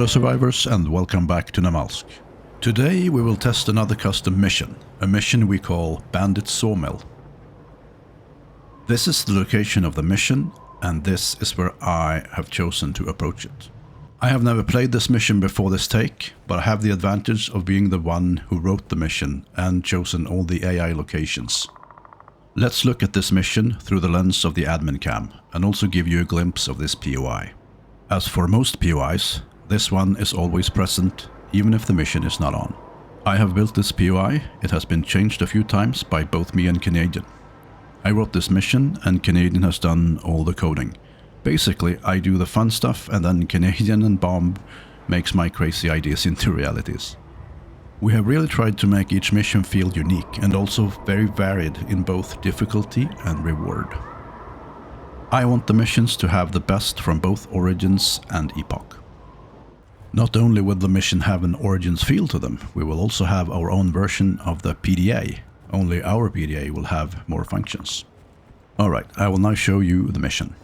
survivors, and welcome back to Namalsk. Today we will test another custom mission, a mission we call Bandit Sawmill. This is the location of the mission, and this is where I have chosen to approach it. I have never played this mission before this take, but I have the advantage of being the one who wrote the mission and chosen all the AI locations. Let's look at this mission through the lens of the admin cam, and also give you a glimpse of this POI. As for most POIs, this one is always present, even if the mission is not on. I have built this POI, it has been changed a few times by both me and Canadian. I wrote this mission and Canadian has done all the coding. Basically, I do the fun stuff and then Canadian and Bomb makes my crazy ideas into realities. We have really tried to make each mission feel unique and also very varied in both difficulty and reward. I want the missions to have the best from both Origins and Epoch. Not only will the mission have an Origins feel to them, we will also have our own version of the PDA, only our PDA will have more functions. Alright, I will now show you the mission.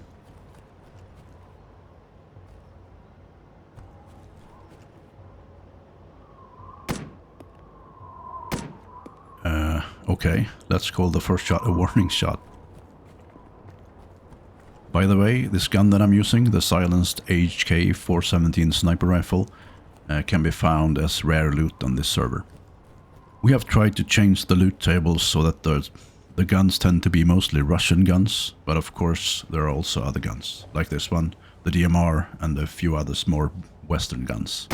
Okay, let's call the first shot a warning shot. By the way, this gun that I'm using, the silenced HK417 sniper rifle, can be found as rare loot on this server. We have tried to change the loot tables so that the guns tend to be mostly Russian guns, but of course there are also other guns, like this one, the DMR, and a few others more Western guns.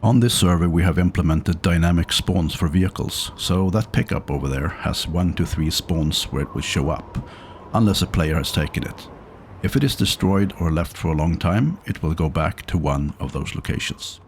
On this server we have implemented dynamic spawns for vehicles, so that pickup over there has 1 to 3 spawns where it will show up, unless a player has taken it. If it is destroyed or left for a long time, it will go back to one of those locations.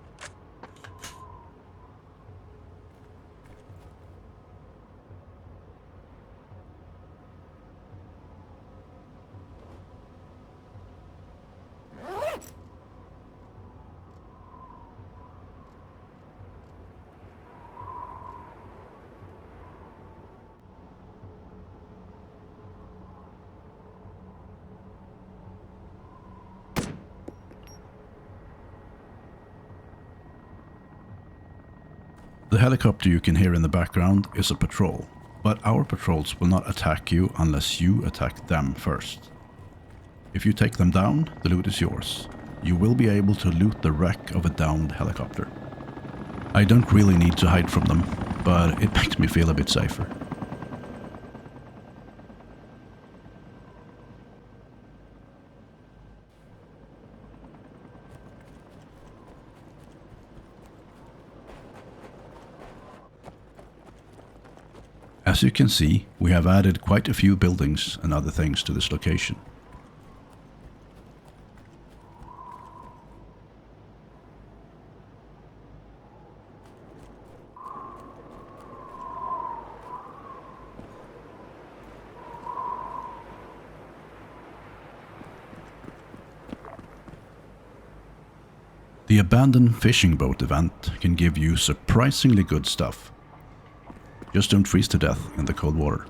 The helicopter you can hear in the background is a patrol, but our patrols will not attack you unless you attack them first. If you take them down, the loot is yours. You will be able to loot the wreck of a downed helicopter. I don't really need to hide from them, but it makes me feel a bit safer. As you can see, we have added quite a few buildings and other things to this location. The abandoned fishing boat event can give you surprisingly good stuff. Just don't freeze to death in the cold water.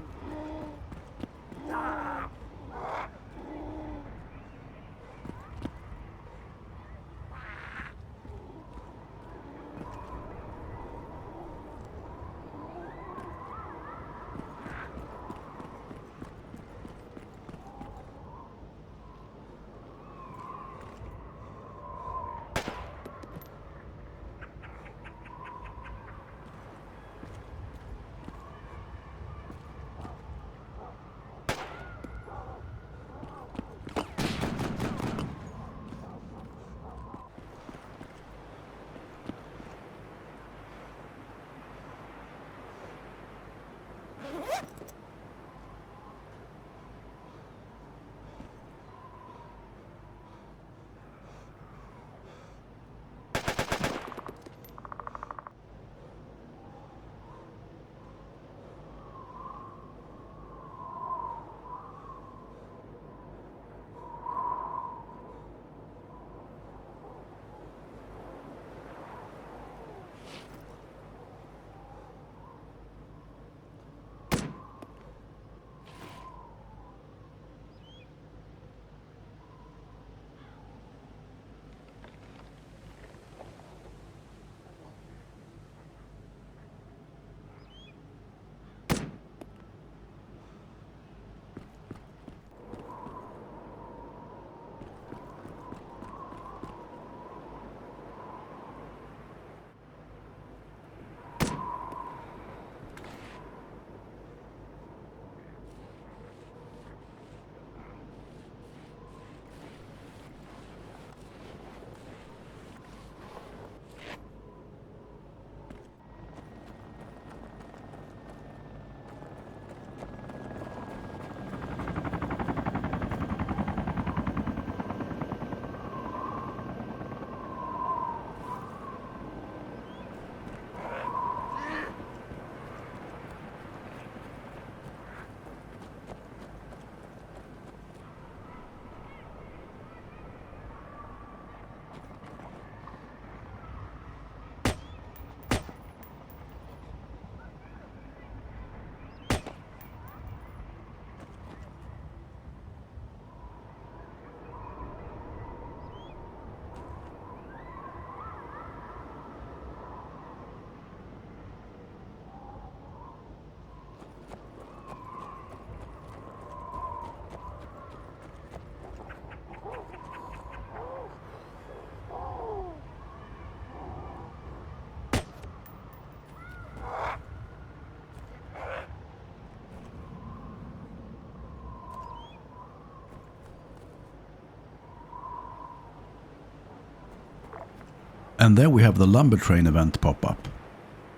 And there we have the lumber train event pop up.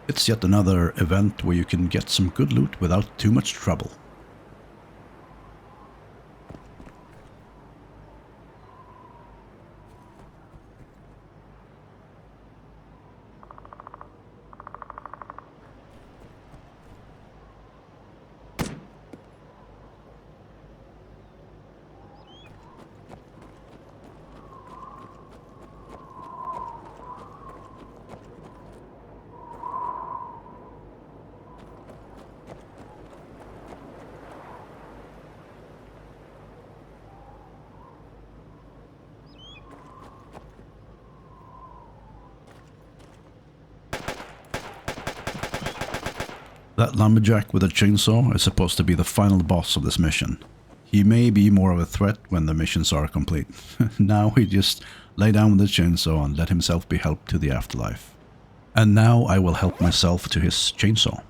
It's yet another event where you can get some good loot without too much trouble. That lumberjack with a chainsaw is supposed to be the final boss of this mission. He may be more of a threat when the missions are complete. Now he just lay down with the chainsaw and let himself be helped to the afterlife. And now I will help myself to his chainsaw.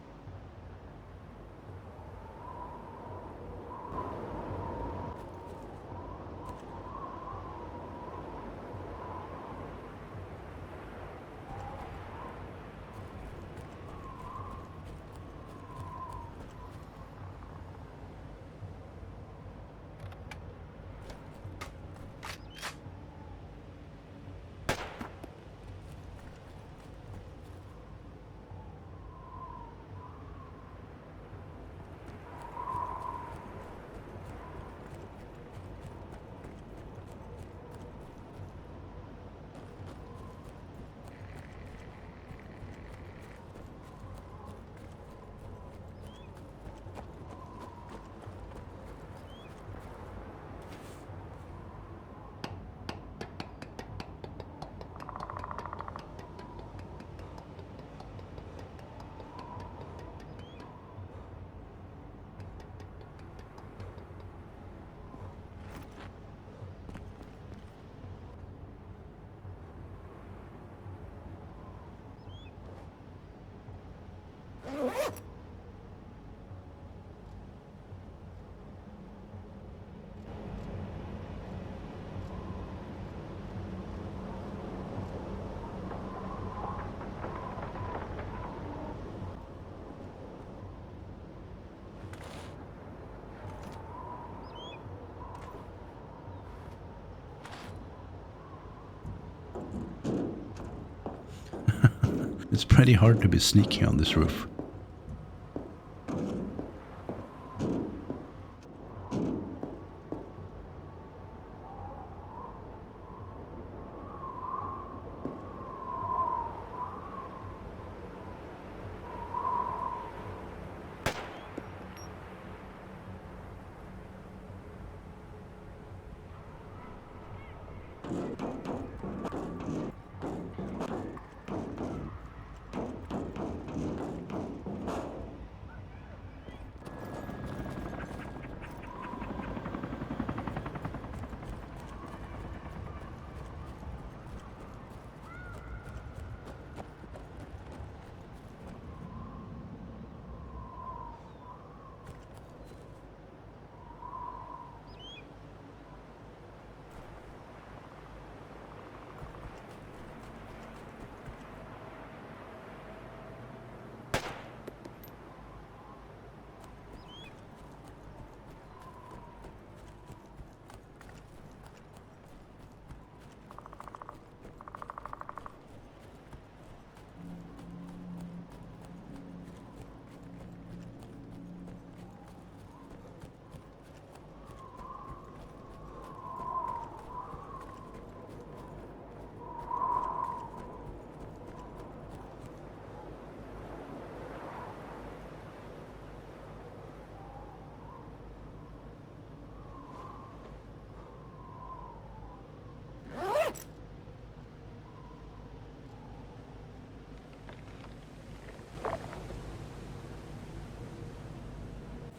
It's pretty hard to be sneaky on this roof.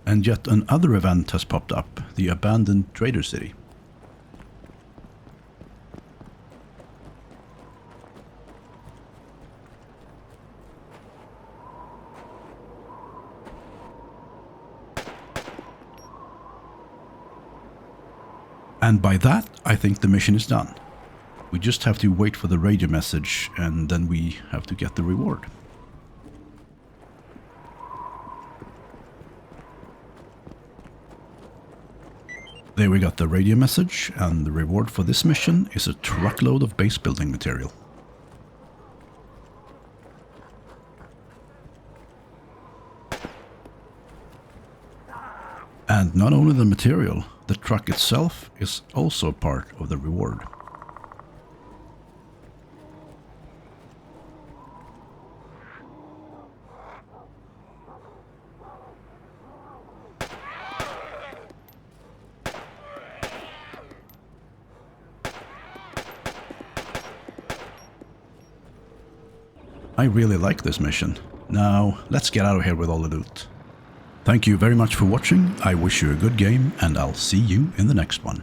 And yet another event has popped up, the abandoned trader city. And by that, I think the mission is done. We just have to wait for the radio message and then we have to get the reward. There we got the radio message, and the reward for this mission is a truckload of base building material. And not only the material, the truck itself is also part of the reward. I really like this mission. Now, let's get out of here with all the loot. Thank you very much for watching, I wish you a good game, and I'll see you in the next one.